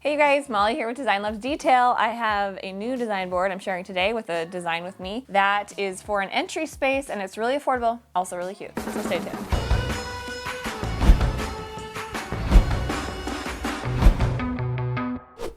Hey you guys, Molly here with Design Loves Detail. I have a new design board I'm sharing today with a design with me that is for an entry space, and it's really affordable, also really cute. So stay tuned.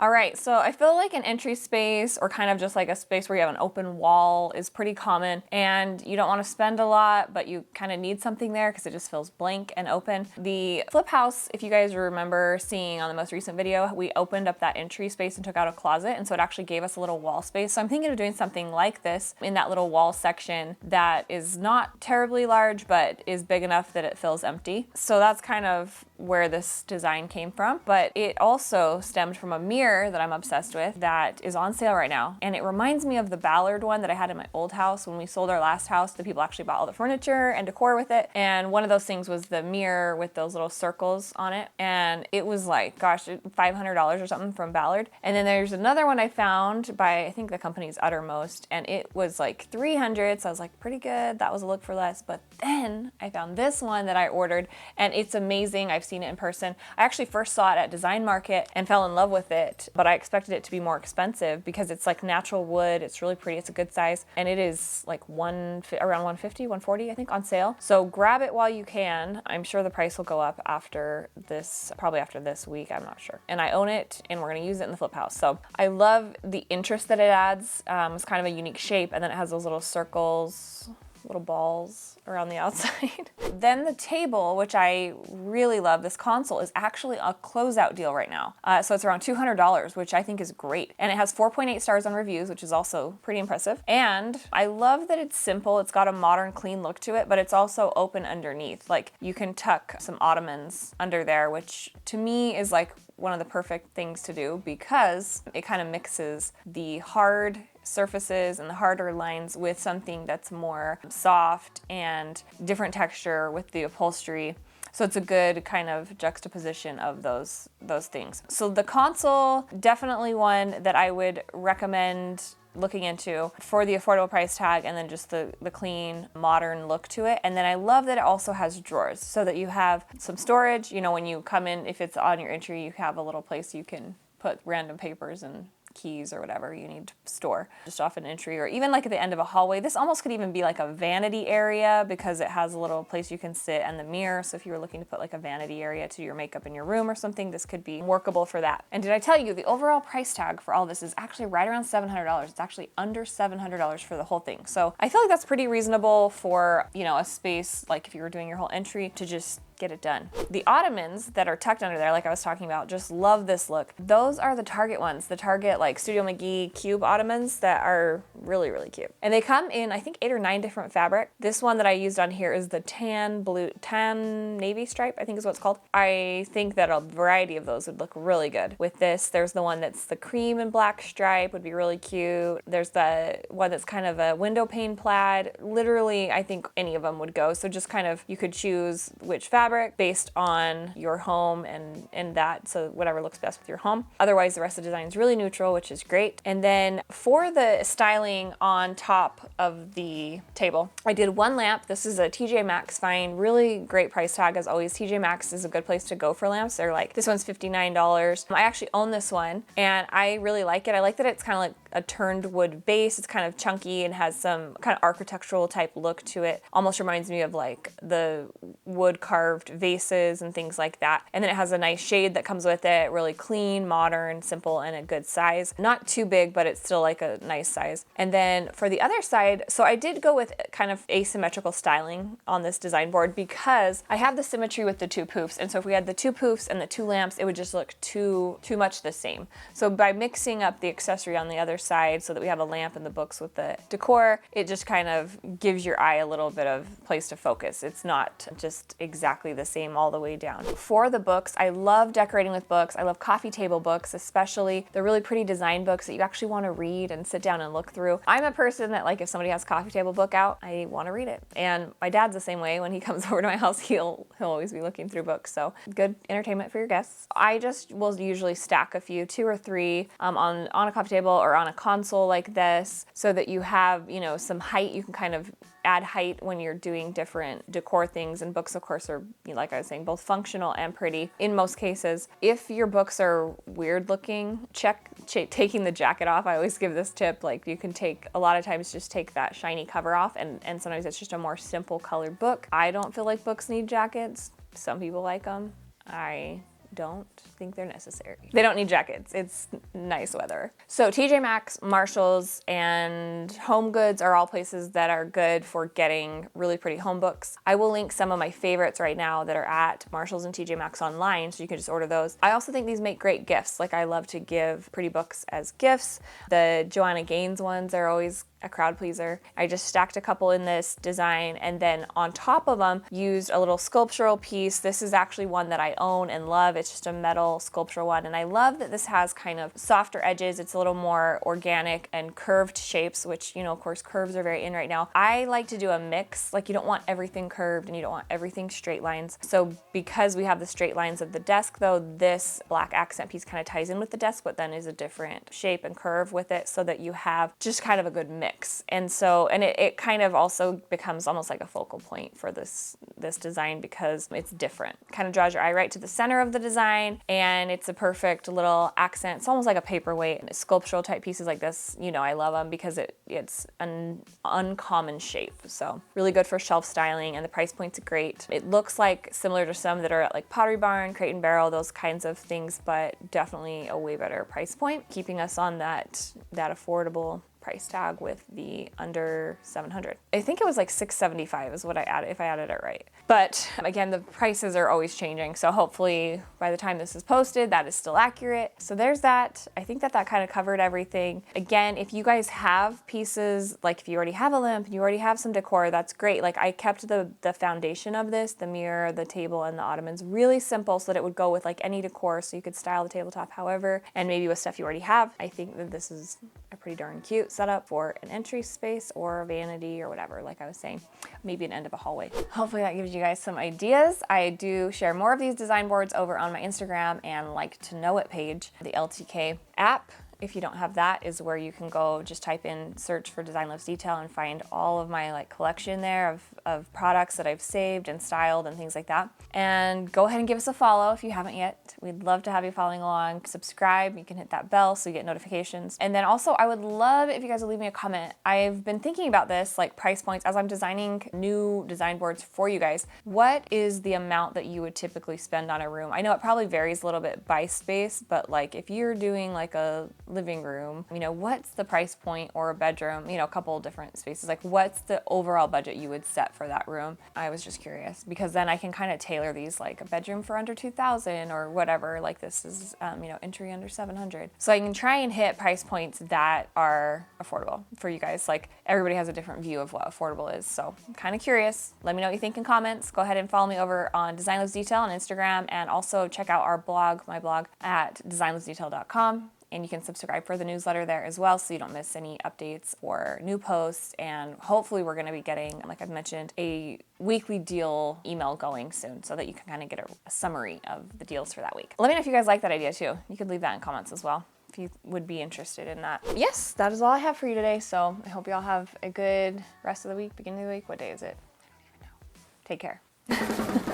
All right, so I feel like an entry space or kind of just like a space where you have an open wall is pretty common, and you don't want to spend a lot, but you kind of need something there because it just feels blank and open. The flip house, if you guys remember seeing on the most recent video, we opened up that entry space and took out a closet, and so it actually gave us a little wall space. So I'm thinking of doing something like this in that little wall section that is not terribly large, but is big enough that it feels empty. So that's kind of where this design came from, but it also stemmed from a mirror that I'm obsessed with that is on sale right now. And it reminds me of the Ballard one that I had in my old house. When we sold our last house, the people actually bought all the furniture and decor with it. And one of those things was the mirror with those little circles on it. And it was like, gosh, $500 or something from Ballard. And then there's another one I found by, I think the company's Uttermost, and it was like $300. So I was like, pretty good. That was a look for less. But then I found this one that I ordered, and it's amazing. I've seen it in person. I actually first saw it at Design Market and fell in love with it, but I expected it to be more expensive because it's like natural wood. It's really pretty. It's a good size, and it is like around $150, $140, I think, on sale. So grab it while you can. I'm sure the price will go up after this, probably after this week. I'm not sure. And I own it, and we're going to use it in the flip house. So I love the interest that it adds. It's kind of a unique shape, and then it has those little circles, little balls around the outside. Then the table, which I really love, this console is actually a closeout deal right now. So it's around $200, which I think is great. And it has 4.8 stars on reviews, which is also pretty impressive. And I love that it's simple. It's got a modern, clean look to it, but it's also open underneath. Like, you can tuck some ottomans under there, which to me is like one of the perfect things to do because it kind of mixes the hard surfaces and the harder lines with something that's more soft and different texture with the upholstery. So it's a good kind of juxtaposition of those things. So the console, definitely one that I would recommend looking into for the affordable price tag, and then just the clean modern look to it. And then I love that it also has drawers so that you have some storage. You know, when you come in, if it's on your entry, you have a little place you can put random papers and keys or whatever you need to store just off an entry, or even like at the end of a hallway. This almost could even be like a vanity area because it has a little place you can sit and the mirror. So if you were looking to put like a vanity area to your makeup in your room or something, this could be workable for that. And did I tell you the overall price tag for all this is actually right around $700. It's actually under $700 for the whole thing. So I feel like that's pretty reasonable for, you know, a space like if you were doing your whole entry to just get it done. The ottomans that are tucked under there, like I was talking about, just love this look. Those are the Target ones, the Target like Studio McGee cube ottomans that are really, really cute. And they come in, I think, 8 or 9 different fabric. This one that I used on here is the tan navy stripe, I think is what it's called. I think that a variety of those would look really good with this. There's the one that's the cream and black stripe, would be really cute. There's the one that's kind of a window pane plaid. Literally, I think any of them would go. So just kind of, you could choose which fabric based on your home and that, so whatever looks best with your home. Otherwise, the rest of the design is really neutral, which is great. And then for the styling on top of the table, I did one lamp. This is a TJ Maxx find, really great price tag as always. TJ Maxx is a good place to go for lamps. They're like, this one's $59. I actually own this one and I really like it. I like that it's kind of like a turned wood base. It's kind of chunky and has some kind of architectural type look to it. Almost reminds me of like the wood carved vases and things like that. And then it has a nice shade that comes with it, really clean, modern, simple, and a good size. Not too big, but it's still like a nice size. And then for the other side, so I did go with kind of asymmetrical styling on this design board because I have the symmetry with the 2 poofs. And so if we had the 2 poofs and the 2 lamps, it would just look too much the same. So by mixing up the accessory on the other side so that we have a lamp and the books with the decor, it just kind of gives your eye a little bit of place to focus. It's not just exactly the same all the way down. For the books, I love decorating with books. I love coffee table books, especially the really pretty design books that you actually want to read and sit down and look through. I'm a person that, like, if somebody has a coffee table book out, I want to read it. And my dad's the same way. When he comes over to my house, he'll always be looking through books. So good entertainment for your guests. I just will usually stack a few, 2 or 3 on a coffee table or on a console like this so that you have, you know, some height. You can kind of add height when you're doing different decor things, and books of course are, like I was saying, both functional and pretty in most cases. If your books are weird looking, check taking the jacket off. I always give this tip, like you can take, a lot of times just take that shiny cover off, and sometimes it's just a more simple colored book. I don't feel like books need jackets. Some people like them. I don't think they're necessary. They don't need jackets. It's nice weather. So TJ Maxx, Marshalls, and Home Goods are all places that are good for getting really pretty home books. I will link some of my favorites right now that are at Marshalls and TJ Maxx online, so you can just order those. I also think these make great gifts. Like, I love to give pretty books as gifts. The Joanna Gaines ones are always a crowd pleaser. I just stacked a couple in this design, and then on top of them used a little sculptural piece. This is actually one that I own and love. It's just a metal sculptural one, and I love that this has kind of softer edges. It's a little more organic and curved shapes, which, of course, curves are very in right now. I like to do a mix. Like, you don't want everything curved and you don't want everything straight lines. So because we have the straight lines of the desk, though, this black accent piece kind of ties in with the desk, but then is a different shape and curve with it, so that you have just kind of a good mix. And so, it kind of also becomes almost like a focal point for this design, because it's different. Kind of draws your eye right to the center of the design, and it's a perfect little accent. It's almost like a paperweight. And sculptural type pieces like this, I love them because it's an uncommon shape. So really good for shelf styling, and the price point's great. It looks like similar to some that are at like Pottery Barn, Crate and Barrel, those kinds of things, but definitely a way better price point, keeping us on that affordable price tag with the under $700. I think it was like $675 is what I added, if I added it right. But again, the prices are always changing, so hopefully by the time this is posted, that is still accurate. So there's that. I think that kind of covered everything. Again, if you guys have pieces, like if you already have a lamp and you already have some decor, that's great. Like, I kept the foundation of this, the mirror, the table, and the ottomans really simple, so that it would go with like any decor, so you could style the tabletop however, and maybe with stuff you already have. I think that this is a pretty darn cute setup for an entry space or vanity or whatever, like I was saying, maybe an end of a hallway. Hopefully that gives you guys some ideas. I do share more of these design boards over on my Instagram and Like to Know It page. The LTK app, if you don't have that, is where you can go just type in, search for Design Loves Detail, and find all of my collection there of products that I've saved and styled and things like that. And go ahead and give us a follow if you haven't yet. We'd love to have you following along. Subscribe, you can hit that bell so you get notifications. And then also, I would love if you guys would leave me a comment. I've been thinking about this, like price points, as I'm designing new design boards for you guys. What is the amount that you would typically spend on a room? I know it probably varies a little bit by space, but like if you're doing like a living room, what's the price point, or a bedroom, a couple different spaces, like what's the overall budget you would set for that room? I was just curious, because then I can kind of tailor these, like a bedroom for under 2,000 or whatever, like this is, entry under 700. So I can try and hit price points that are affordable for you guys. Like, everybody has a different view of what affordable is. So I'm kind of curious. Let me know what you think in comments. Go ahead and follow me over on Design Loves Detail on Instagram, and also check out our blog, my blog, at designlovesdetail.com. And you can subscribe for the newsletter there as well, so you don't miss any updates or new posts. And hopefully we're going to be getting, like I've mentioned, a weekly deal email going soon, so that you can kind of get a summary of the deals for that week. Let me know if you guys like that idea too. You could leave that in comments as well if you would be interested in that. Yes, that is all I have for you today. So I hope you all have a good rest of the week, beginning of the week. What day is it? I don't even know. Take care.